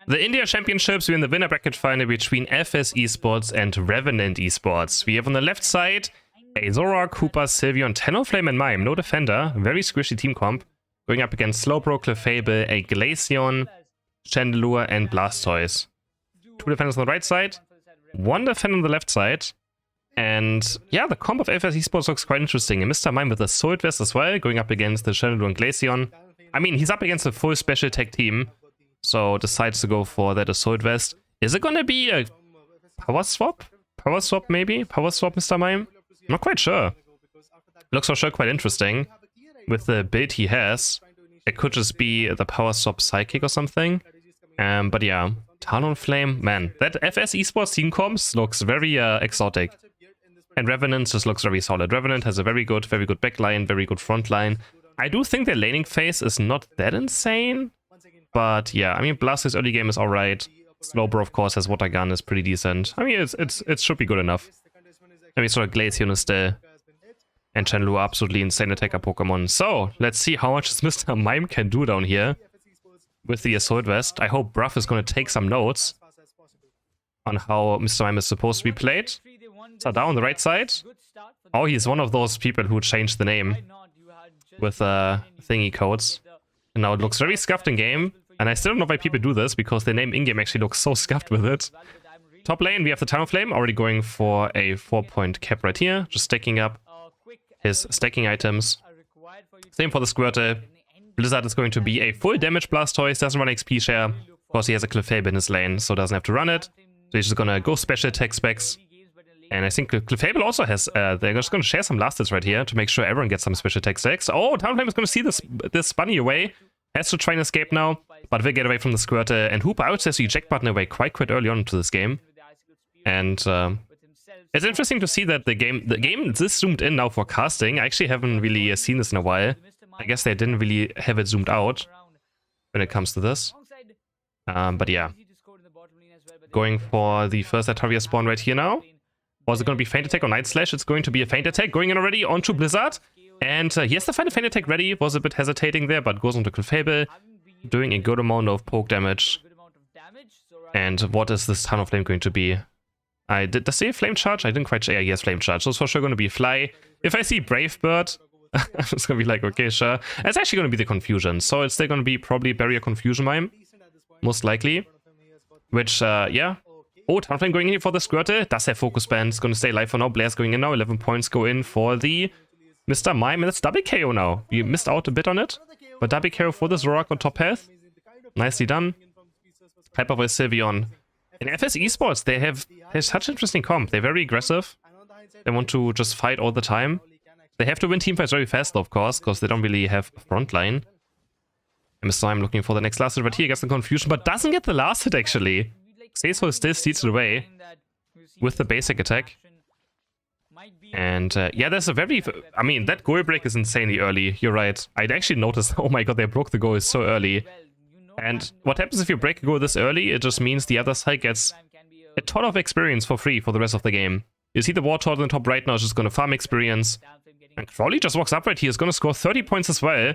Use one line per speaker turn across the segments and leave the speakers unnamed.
The India Championships, we're in the winner bracket final between FS Esports and Revenant Esports. We have on the left side a Zoroark, Koopa, Sylveon, Talonflame, and Mime. No defender. Very squishy team comp. Going up against Slowbro, Clefable, a Glaceon, Chandelure, and Blastoise. 2 defenders on the right side. 1 defender on the left side. And yeah, the comp of FS Esports looks quite interesting. And Mr. Mime with the Sword Vest as well, going up against the Chandelure and Glaceon. I mean, he's up against a full special tech team. So decides to go for that Assault Vest. Is it gonna be a power swap? Power swap maybe? Power swap, Mr. Mime? I'm not quite sure. Looks for sure quite interesting. With the build he has, it could just be the power swap Psychic or something. But yeah, Talonflame, man, that FS Esports team comps looks very exotic. And Revenant just looks very solid. Revenant has a very good backline, very good front line. I do think their laning phase is not that insane. But yeah, I mean, Blastoise early game is alright. Slowbro, of course, has Water Gun, is pretty decent. I mean, it should be good enough. I mean, sort of Glaceon is still. And Chandelure, absolutely insane attacker Pokemon. So, let's see how much Mr. Mime can do down here with the Assault Vest. I hope Bruff is going to take some notes on how Mr. Mime is supposed to be played. So down on the right side. Oh, he's one of those people who changed the name with thingy codes. And now it looks very scuffed in game. And I still don't know why people do this, because their name in-game actually looks so scuffed with it. Top lane, we have the Talonflame, already going for a 4-point cap right here. Just stacking up his stacking items. Same for the Squirtle. Blizzard is going to be a full damage Blastoise, doesn't run XP share. Of course, he has a Clefable in his lane, so doesn't have to run it. So he's just gonna go special attack specs. And I think Clefable also has, they're just gonna share some last hits right here to make sure everyone gets some special attack stacks. Oh, Talonflame is gonna see this bunny away. Has to try and escape now, but will get away from the Squirtle. And Hooper outsets the eject button away quite early on into this game. And it's interesting to see that the game this zoomed in now for casting. I actually haven't really seen this in a while. I guess they didn't really have it zoomed out when it comes to this. But yeah. Going for the first Ataria spawn right here now. Was it going to be Feint Attack or Night Slash? It's going to be a Feint Attack. Going in already onto Blizzard. And he has the final Feint Attack ready. Was a bit hesitating there, but goes onto Clefable. Doing a good amount of poke damage. And what is this Talonflame going to be? Does he have Flame Charge? I didn't quite check. Yeah, he has Flame Charge. So it's for sure going to be Fly. If I see Brave Bird, I'm just going to be like, okay, sure. It's actually going to be the Confusion. So it's still going to be probably Barrier Confusion Mime. Most likely. Which, yeah. Oh, Talonflame going in here for the Squirtle. Does have Focus Band. It's going to stay alive for now. Blair's going in now. 11 points go in for the Mr. Mime. And that's double KO now. You missed out a bit on it. But double KO for the Zoroark on top health. Nicely done. Hyper Voice Sylveon. In FS Esports, they have such interesting comp. They're very aggressive. They want to just fight all the time. They have to win teamfights very fast, though, of course, because they don't really have a front line. And Mr. Mime looking for the next last hit right here. Gets the Confusion, but doesn't get the last hit, actually. Seiso still steals it away with the basic attack. And yeah, there's a very... I mean, that goal break is insanely early. You're right. I'd actually noticed, oh my god, they broke the goal so early. And what happens if you break a goal this early? It just means the other side gets a ton of experience for free for the rest of the game. You see the Wartortle on top right now is just going to farm experience. And Crowley just walks up right here. Is going to score 30 points as well.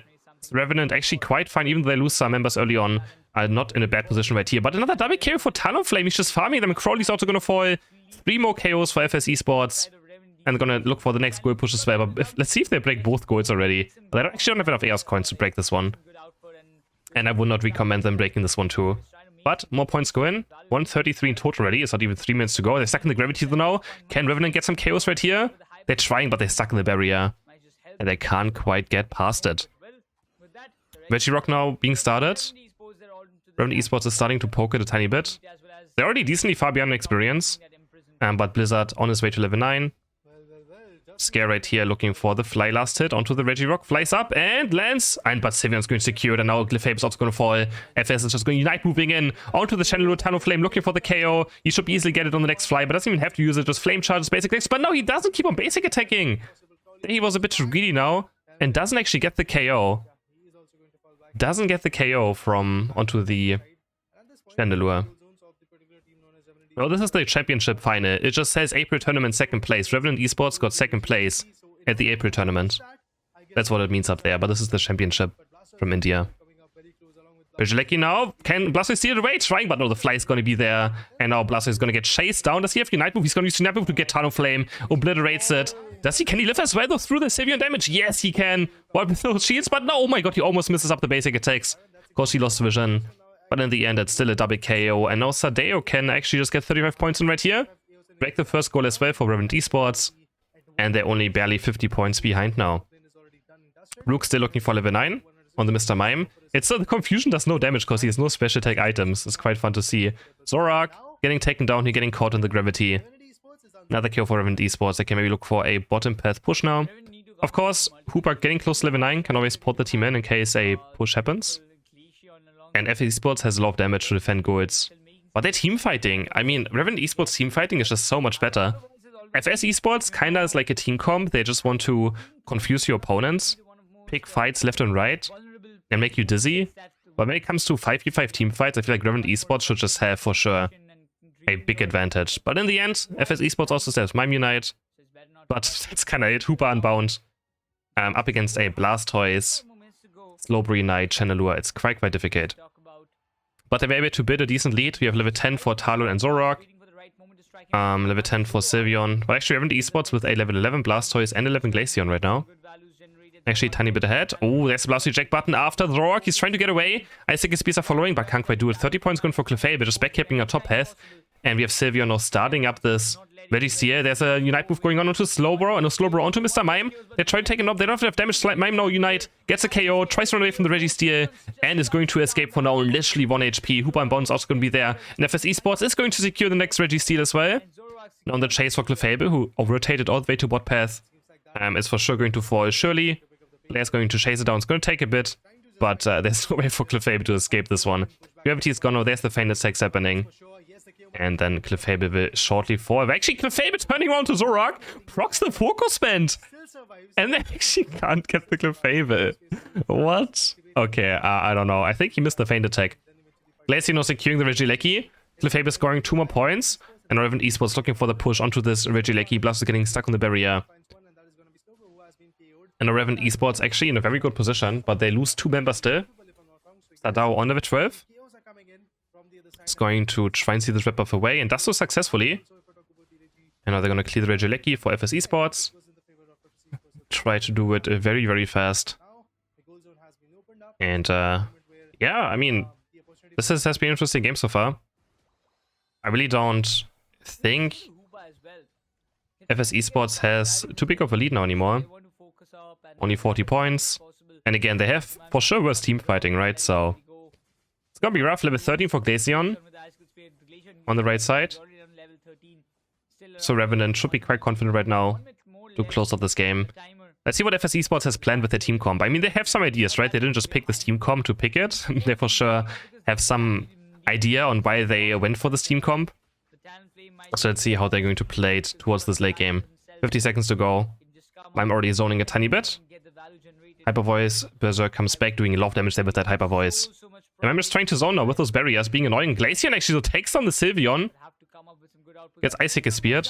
Revenant actually quite fine, even though they lose some members early on. Not in a bad position right here. But another double KO for Talonflame. He's just farming them. Crowley's also going to fall. 3 more KOs for FS Esports. And they're going to look for the next goal push as well. But let's see if they break both goals already. But they actually don't have enough Chaos coins to break this one. And I would not recommend them breaking this one too. But more points go in. 133 in total already. It's not even 3 minutes to go. They're stuck in the gravity though now. Can Revenant get some KOs right here? They're trying, but they're stuck in the barrier. And they can't quite get past it. Regirock now being started. Revenant Esports is starting to poke it a tiny bit. They're already decently far beyond experience. But Blizzard on his way to level 9. Scare right here, looking for the fly last hit onto the Regirock. Flies up and lands. But Sylveon's going to secure it, and now Clefable's also going to fall. FS is just going to Unite, moving in onto the Chandelure Talonflame, looking for the KO. He should easily get it on the next fly, but doesn't even have to use it. Just Flame Charges, basic attacks. But no, he doesn't keep on basic attacking. He was a bit too greedy now, and doesn't actually get the KO. Doesn't get the KO from onto the Chandelure. Well, this is the championship final. It just says April tournament 2nd place. Revenant Esports got 2nd place at the April tournament. That's what it means up there, but this is the championship from India. Regieleki now. Can Blastoise steal it away? Trying, but no, the fly is going to be there. And now Blastoise is going to get chased down. Does he have Unite Move? He's going to use Unite Move to get Talonflame. Obliterates it. Does he? Can he live as well though through the Sylveon damage? Yes, he can. What with those shields? But no, oh my god, he almost misses up the basic attacks. Of course, he lost vision. But in the end, it's still a double KO. And now Sadeo can actually just get 35 points in right here. Break the first goal as well for Revenant Esports. And they're only barely 50 points behind now. Rook still looking for level 9 on the Mr. Mime. It's the confusion does no damage because he has no special attack items. It's quite fun to see. Zorak getting taken down, he getting caught in the gravity. Another kill for Revenant Esports. They can maybe look for a bottom path push now. Of course, Hooper getting close to level 9 can always port the team in case a push happens. And FS Esports has a lot of damage to defend goals. But they're team fighting. I mean, Revenant Esports team fighting is just so much better. FS Esports kinda is like a team comp. They just want to confuse your opponents, pick fights left and right, and make you dizzy. But when it comes to 5v5 team fights, I feel like Revenant Esports should just have, for sure, a big advantage. But in the end, FS Esports also says Mime Unite. But that's kinda it. Hooper Unbound. Up against a Blastoise, Slowbro Unite, Channelure. It's quite difficult. But they were able to build a decent lead. We have level 10 for Talon and Zoroark. Level 10 for Sylveon. Well, actually, Revenant Esports with a level 11 Blastoise and 11 Glaceon right now. Actually, a tiny bit ahead. Oh, there's the Blastoise eject button after Zoroark. He's trying to get away. I think his speeds are following, but can't quite do it. 30 points going for Clefable, just backcapping a top path. And we have Sylveon now starting up this Registeal. There's a Unite move going on onto Slowbro, and a Slowbro onto Mr. Mime. They try to take him up. They don't have damage. Mime now Unite, gets a KO, tries to run away from the Registeal, and is going to escape for now. Literally 1 HP. Hooper and Bond's also going to be there. And FS Esports is going to secure the next Registeal as well. Now on the chase for Clefable, who rotated all the way to bot path, is for sure going to fall. Surely, Blair's going to chase it down. It's going to take a bit, but there's no way for Clefable to escape this one. Gravity is gone. Oh, there's the feint attacks happening. And then Clefable will shortly fall. Actually, Clefable turning around to Zoroark, procs the focus band, and they actually can't get the Clefable. What? Okay, I don't know. I think he missed the feint attack. Glaceon securing the Regieleki. Clefable scoring 2 more points. And Revenant Esports looking for the push onto this Regieleki. Blastoise getting stuck on the barrier. And Revenant Esports actually in a very good position, but they lose 2 members still. Sadao on level 12. Is going to try and see this red buff away, and does so successfully. And now they're going to clear the Regieleki for FS Esports. Try to do it very fast. And yeah, I mean, this has been an interesting game so far. I really don't think FS Esports has too big of a lead now anymore. Only 40 points. And again, they have for sure worse team fighting, right? So it's gonna be rough. Level 13 for Glaceon on the right side. So Revenant should be quite confident right now to close out this game. Let's see what FS Esports has planned with their team comp. I mean, they have some ideas, right? They didn't just pick this team comp to pick it. They for sure have some idea on why they went for this team comp. So let's see how they're going to play it towards this late game. 50 seconds to go. I'm already zoning a tiny bit. Hyper Voice, Berserk comes back, doing a lot of damage there with that Hyper Voice. And I'm just trying to zone now with those barriers, being annoying. Glaceon actually so takes on the Sylveon. Gets Icicle speared.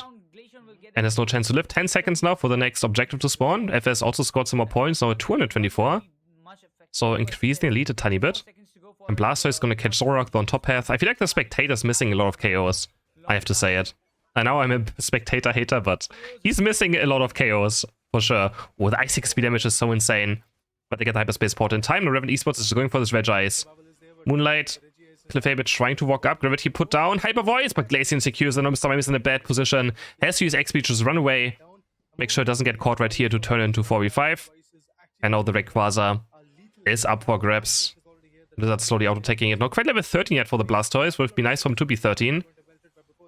And has no chance to live. 10 seconds now for the next objective to spawn. FS also scored some more points, now at 224. So increasing the lead a tiny bit. And Blastoise is going to catch Zoroark on top path. I feel like the Spectator's missing a lot of KOs. I have to say it. I know I'm a Spectator hater, but he's missing a lot of KOs. For sure. Oh, the Icicle speed damage is so insane. But they get the Hyperspace port in time. The Revenant Esports is going for this Regice. Moonlight. Clefable trying to walk up. Gravity put down. Hyper Voice, but Glaceon secures. And Mr. Mime is in a bad position. Has to use XP to just run away. Make sure it doesn't get caught right here to turn into 4v5. And now the Rayquaza is up for grabs. Blizzard slowly auto-taking it. Not quite level 13 yet for the Blastoise. Would be nice for him to be 13.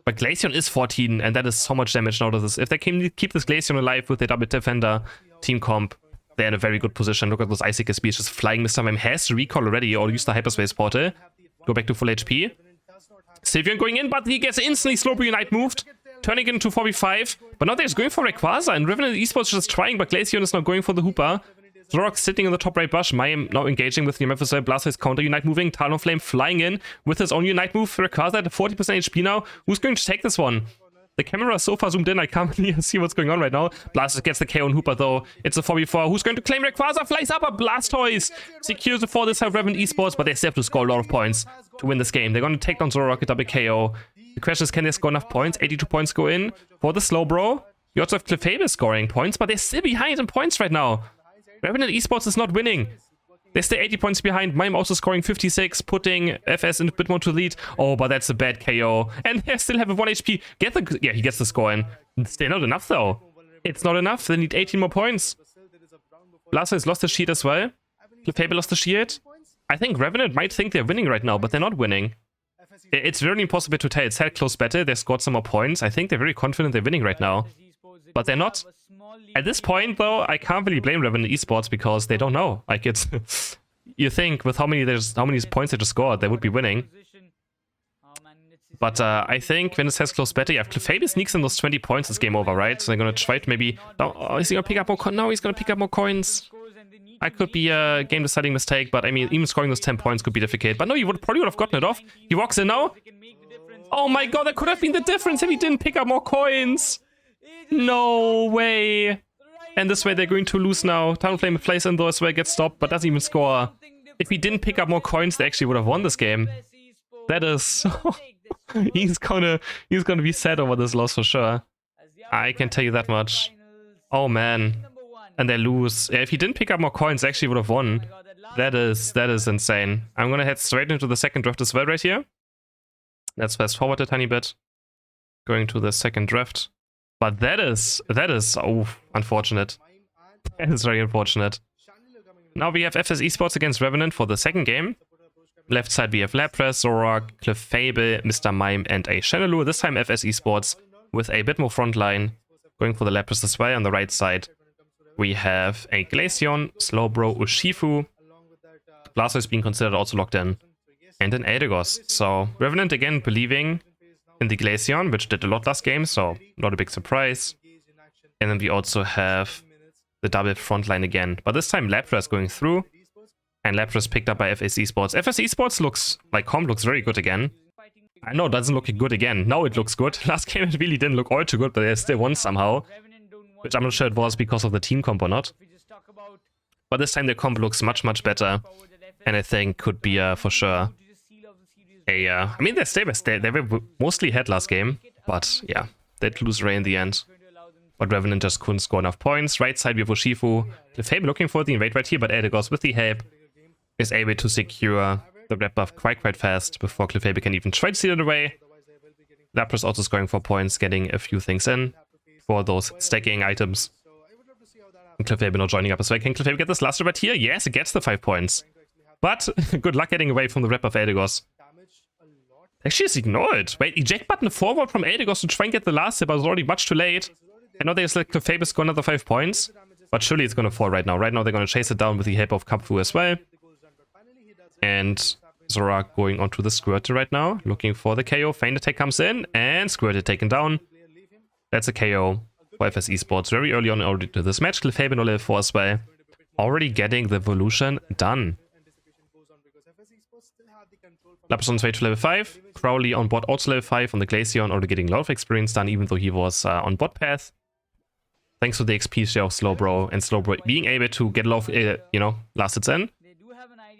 But Glaceon is 14, and that is so much damage now to this. If they can keep this Glaceon alive with their double defender team comp, they're in a very good position. Look at those Icicle speeds just flying. Mr. Mime has to recall already or use the Hyperspace portal. Go back to full HP. Sylveon going in, but he gets instantly Slowbro Unite moved, turning it into 4v5. But now they're just going for Rayquaza, and Revenant Esports just trying, but Glaceon is now going for the Hooper. Zoroark sitting in the top right bush. Mime now engaging with the Mephisel. Blastoise counter Unite moving. Talonflame flying in with his own Unite move. Rayquaza at 40% HP now. Who's going to take this one? The camera is so far zoomed in, I can't really see what's going on right now. Blastoise gets the KO on Hooper though. It's a 4v4. Who's going to claim Rayquaza? Flies up, a Blastoise secures the 4 this time Revenant Esports, but they still have to score a lot of points to win this game. They're going to take down Zoroark, a double KO. The question is, can they score enough points? 82 points go in for the Slowbro. You also have Clefable scoring points, but they're still behind in points right now. Revenant Esports is not winning. They stay 80 points behind. Mime also scoring 56, putting FS in a bit more to lead. Oh, but that's a bad KO. And they still have a 1 HP. Yeah, he gets the score in. Still not enough, though. It's not enough. They need 18 more points. Blastoise lost the shield as well. Clefable lost the shield. I think Revenant might think they're winning right now, but they're not winning. It's very impossible to tell. It's held close battle. They scored some more points. I think they're very confident they're winning right now. But they're not. At this point, though, I can't really blame Revenant Esports because they don't know. Like, it's... you think with how many points they just scored, they would be winning. But I think when it says close battle, if Clefable sneaks in those 20 points, it's game over, right? So they're gonna try to maybe... Oh, is he gonna pick up more coins? No, he's gonna pick up more coins. I could be a game-deciding mistake, but I mean, even scoring those 10 points could be difficult. But no, he probably would have gotten it off. He walks in now. Oh my god, that could have been the difference if he didn't pick up more coins. No way. And this way they're going to lose now. Talonflame plays in though as well, gets stopped, but doesn't even score. If he didn't pick up more coins, they actually would have won this game. That is so... he's gonna be sad over this loss for sure. I can tell you that much. Oh man. And they lose. Yeah, if he didn't pick up more coins, they actually would have won. That is insane. I'm gonna head straight into the second draft as well right here. Let's fast forward a tiny bit. Going to the second draft. But that is oh, unfortunate. That is very unfortunate. Now we have FS Esports against Revenant for the second game. Left side we have Lapras, Zoroark, Clefable, Mr. Mime, and a Chandelure. This time FS Esports with a bit more frontline. Going for the Lapras as well. On the right side we have a Glaceon, Slowbro, Urshifu. Blastoise being considered also locked in. And an Eldegoss. So Revenant again believing in the Glaceon, which did a lot last game, so not a big surprise. And then we also have the double frontline again. But this time Lapras going through. And Lapras picked up by FS Esports. FS Esports looks like comp looks very good again. I know it doesn't look good again. Now it looks good. Last game it really didn't look all too good, but they still won somehow. Which I'm not sure it was because of the team comp or not. But this time the comp looks much, much better. And I think could be for sure I mean, they were mostly ahead last game. But yeah, they'd lose Ray in the end. But Revenant just couldn't score enough points. Right side we have Urshifu. Clefable looking for the invade right here, but Eldegoss with the help is able to secure the red buff quite fast before Clefable can even try to steal it away. Lapras also scoring 4 points, getting a few things in for those stacking items. And Clefable not joining up as well. Can Clefable get this last right here? Yes, it gets the 5 points. But good luck getting away from the red buff Eldegoss. Actually, it's ignored. Wait, eject button forward from Eldegoss to try and get the last hit, but it's already much too late. I know they just let Clefable score another 5 points, but surely it's going to fall right now. Right now they're going to chase it down with the help of Kapfu as well. And Zoroark going onto the Squirtle right now, looking for the KO. Feint attack comes in, and Squirtle taken down. That's a KO for FS Esports very early on already to this match. Clefable no level 4 as well. Already getting the evolution done. Lapras on its way to level 5. Crowley on board also level 5 on the Glaceon, already getting a lot of experience done, even though he was on bot path. Thanks to the XP share of Slowbro, and Slowbro being able to get a lot of, last hits in.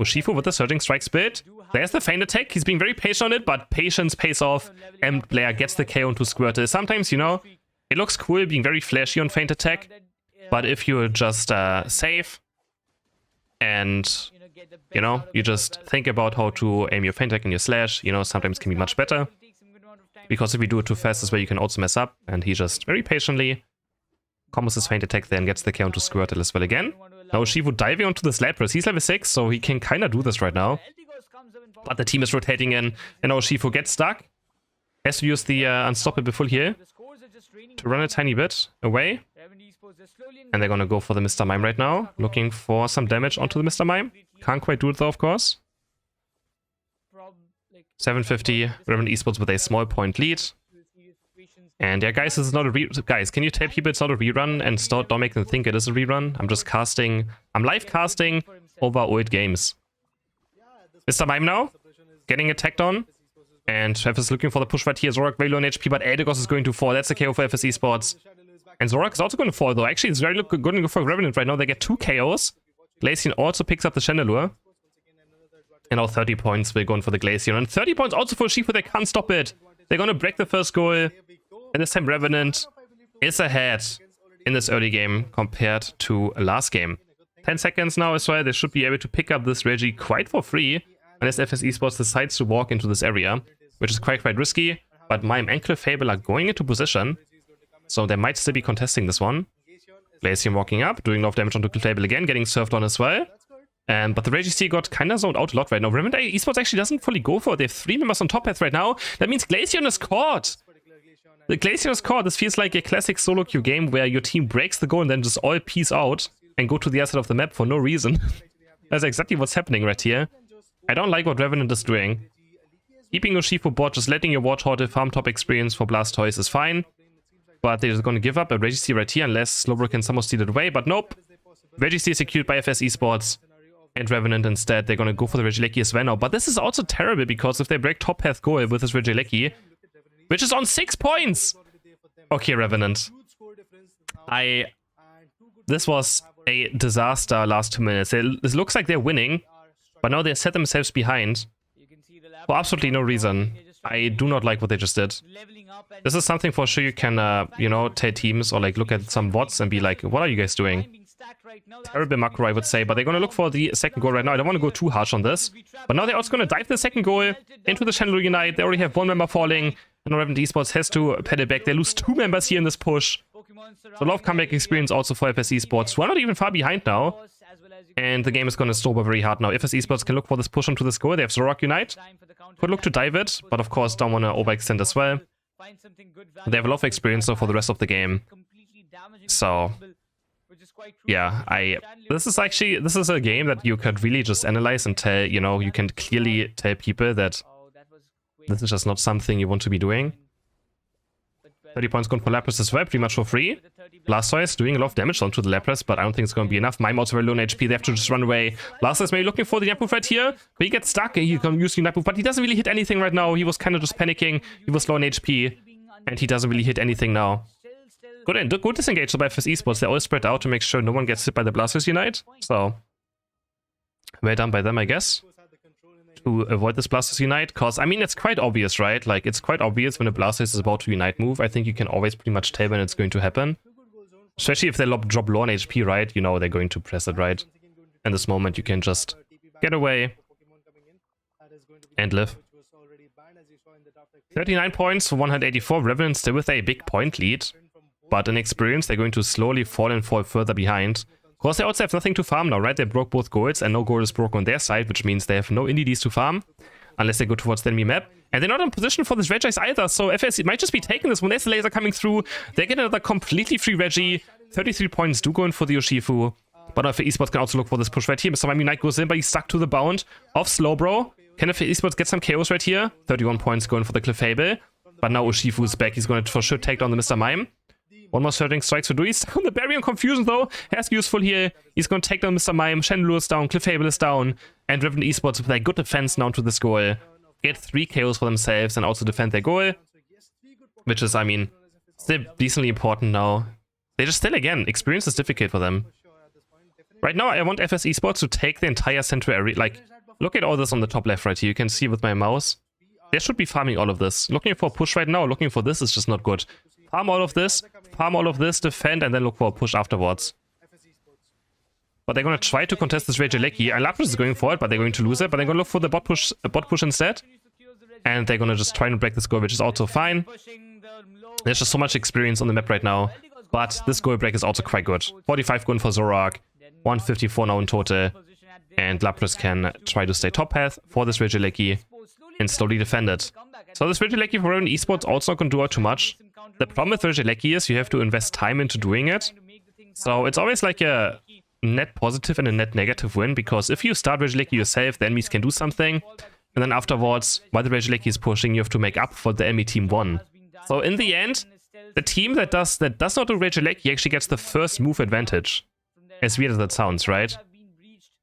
Urshifu with the Surging Strike Spit. There's the Feint attack. He's being very patient on it, but patience pays off. And Blair gets the KO into Squirtle. Sometimes, it looks cool being very flashy on Feint attack. But if you're just safe and, you just think about how to aim your Feint attack and your slash, sometimes can be much better. Because if you do it too fast as well, you can also mess up. And he just very patiently combos his Feint attack there and gets the KO into Squirtle as well again. Now Urshifu diving onto the Lapras. He's level 6, so he can kind of do this right now. But the team is rotating in, and now Urshifu gets stuck. Has to use the Unstoppable full heal to run a tiny bit away. And they're gonna go for the Mr. Mime right now, looking for some damage onto the Mr. Mime. Can't quite do it though, of course. 750, Revenant Esports with a small point lead. And yeah, guys, this is not a guys, can you tell people it's not a rerun and don't make them think it is a rerun? I'm live casting over old games. Mr. Mime now, getting attacked on. And FS is looking for the push right here. Zorak very low on HP, but Eldegoss is going to fall. That's a KO for FS Esports. And Zorak is also going to fall, though. Actually, it's very good for Revenant right now. They get 2 KOs. Glaceon also picks up the Chandelure. And now 30 points will go in for the Glaceon. And 30 points also for Shifu. They can't stop it. They're going to break the first goal. And this time Revenant is ahead in this early game compared to last game. 10 seconds now as well. They should be able to pick up this Reggie quite for free. Unless FS Esports decides to walk into this area, which is quite risky. But Mime and Clefable are going into position. So they might still be contesting this one. Glaceon walking up, doing a lot of damage onto Clefable again, getting surfed on as well. But the Reggie C got kind of zoned out a lot right now. Revenant Esports actually doesn't fully go for it. They have 3 members on top path right now. That means Glaceon is caught. The Glaceon is caught. This feels like a classic solo queue game where your team breaks the goal and then just all peace out and go to the other side of the map for no reason. That's exactly what's happening right here. I don't like what Revenant is doing. Keeping your Shifu bot, just letting your Warthog farm top experience for Blastoise is fine. But they're just going to give up a Reggie C right here unless Slowbro can somehow steal it away. But nope. Reggie C is secured by FS Esports. And Revenant instead, they're going to go for the Regieleki as well now. But this is also terrible because if they break top path goal with this Regieleki, which is on 6 points. Okay, Revenant. This was a disaster last 2 minutes. It looks like they're winning. But now they set themselves behind for absolutely no reason. I do not like what they just did. This is something for sure you can, you know, tell teams or like look at some bots and be like, what are you guys doing? Terrible macro, I would say, but they're going to look for the second goal right now. I don't want to go too harsh on this. But now they're also going to dive the second goal into the Chandelure Unite. They already have 1 member falling. And Revenant Esports has to pedal back. They lose 2 members here in this push. So a lot of comeback experience also for FS Esports. We're not even far behind now. And the game is going to stall very hard now. FS Esports can look for this push onto the score. They have Zorak Unite. Could look to dive it, but of course don't want to overextend as well. They have a lot of experience though for the rest of the game. So, yeah, this is a game that you could really just analyze and tell, you know, you can clearly tell people that this is just not something you want to be doing. 30 points going for Lapras as well, pretty much for free. Blastoise doing a lot of damage onto the Lapras, but I don't think it's going to be enough. Mime also very low on HP, they have to just run away. Blastoise maybe looking for the Night Move right here, but he gets stuck. He can use the Night Move, but he doesn't really hit anything right now. He was kind of just panicking. He was low on HP, and he doesn't really hit anything now. Good disengage by FS Esports. They're all spread out to make sure no one gets hit by the Blastoise Unite. So, well done by them, I guess, to avoid this Blastoise Unite, because, I mean, it's quite obvious, right? Like, it's quite obvious when a Blastoise is about to Unite move. I think you can always pretty much tell when it's going to happen. Especially if they drop low on HP, right? You know they're going to press it, right? In this moment, you can just get away and live. 39 points for 184. Revenant still with a big point lead. But in experience, they're going to slowly fall further behind. Of course, they also have nothing to farm now, right? They broke both goals and no goal is broken on their side, which means they have no IndiDs to farm. Unless they go towards the enemy map. And they're not in position for this Regice either, so FS might just be taking this. When there's a laser coming through, they get another completely free Reggie. 33 points do go in for the Urshifu. But FS Esports can also look for this push right here. Mr. Mime Unite goes in, but he's stuck to the bound of Slowbro. Can FS Esports get some KOs right here? 31 points going for the Clefable. But now Urshifu is back. He's going to for sure take down the Mr. Mime. One more surging strikes to do. He's stuck on the barrier and confusion though. Has useful here. He's going to take down Mr. Mime. Chandelure is down. Clefable is down. And Revenant Esports with a good defense now to this goal. Get 3 KOs for themselves and also defend their goal. Which is, I mean, still decently important now. They just still, again, experience is difficult for them. Right now, I want FS Esports to take the entire central area. Like, look at all this on the top left right here. You can see with my mouse. They should be farming all of this. Looking for a push right now, looking for this is just not good. Farm all of this, defend, and then look for a push afterwards. But they're going to try to contest this Regieleki. And Lapras is going for it, but they're going to lose it. But they're going to look for the bot push instead. And they're going to just try and break this goal, which is also fine. There's just so much experience on the map right now. But this goal break is also quite good. 45 going for Zorak. 154 now in total. And Lapras can try to stay top path for this Regieleki and slowly defend it. So this Regieleki for Revenant Esports also not going to do out too much. The problem with Regieleki is you have to invest time into doing it. So it's always like a net positive and a net negative win, because if you start Regieleki yourself, the enemies can do something, and then afterwards, while the Regieleki is pushing, you have to make up for the enemy team won. So in the end, the team that does not do Regieleki actually gets the first move advantage. As weird as that sounds, right?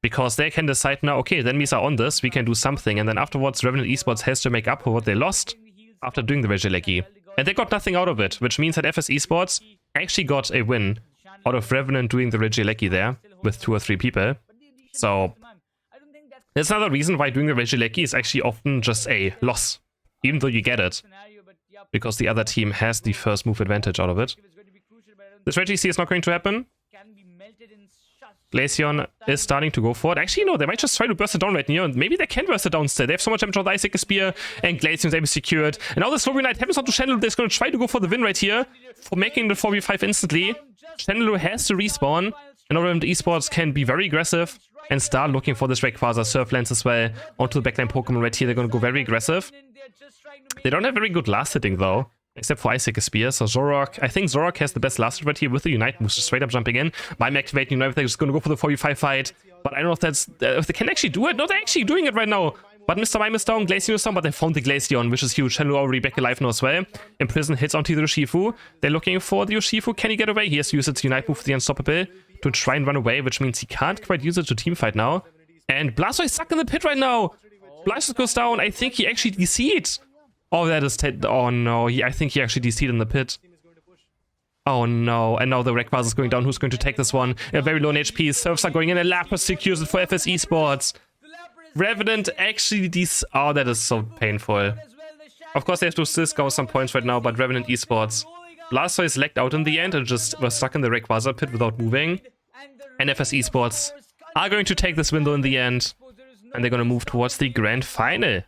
Because they can decide now, okay, the enemies are on this, we can do something. And then afterwards, Revenant Esports has to make up for what they lost after doing the Regieleki. And they got nothing out of it, which means that FS Esports actually got a win out of Revenant doing the Regieleki there with 2 or 3 people. So there's another reason why doing the Regieleki is actually often just a loss, even though you get it, because the other team has the first move advantage out of it. This Reggie is not going to happen. Glaceon is starting to go for it. Actually, no, they might just try to burst it down right here, and maybe they can burst it down still. They have so much damage on the Icicle Spear, and Glaceon's able to secure it. And now the Slowing Knight happens onto Chandelure. They're going to try to go for the win right here, for making the 4v5 instantly. Chandelure has to respawn, and Revenant Esports can be very aggressive and start looking for this Rayquaza Surf Lance as well onto the backline Pokemon right here. They're going to go very aggressive. They don't have very good last hitting though, except for Icicle Spear. So Zorok, I think Zorok has the best last hit right here with the Unite moves, just straight up jumping in. Mime activating Unite, they're just going to go for the 4v5 fight. But I don't know if that's, if they can actually do it. No, they're actually doing it right now. But Mr. Mime is down, Glaceon is down, but they found the Glaceon, which is huge. Chandelure already back alive now as well. Imprison hits onto the Urshifu. They're looking for the Urshifu. Can he get away? He has to use its Unite move for the Unstoppable to try and run away, which means he can't quite use it to teamfight now. And Blastoise is stuck in the pit right now. Blastoise goes down. I think he actually DC'd. Oh, that is... Oh, no. I think he actually DC'd in the pit. Oh, no. And now the Rayquaza is going down. Who's going to take this one? A very low on HP. Surfs are going in, and Lapras secures it for FS Esports. Revenant actually... Oh, that is so painful. Of course, they have to still score some points right now, but Revenant Esports. Blastoise lagged out in the end and just was stuck in the Rayquaza pit without moving. And FS Esports are going to take this window in the end. And they're going to move towards the grand final.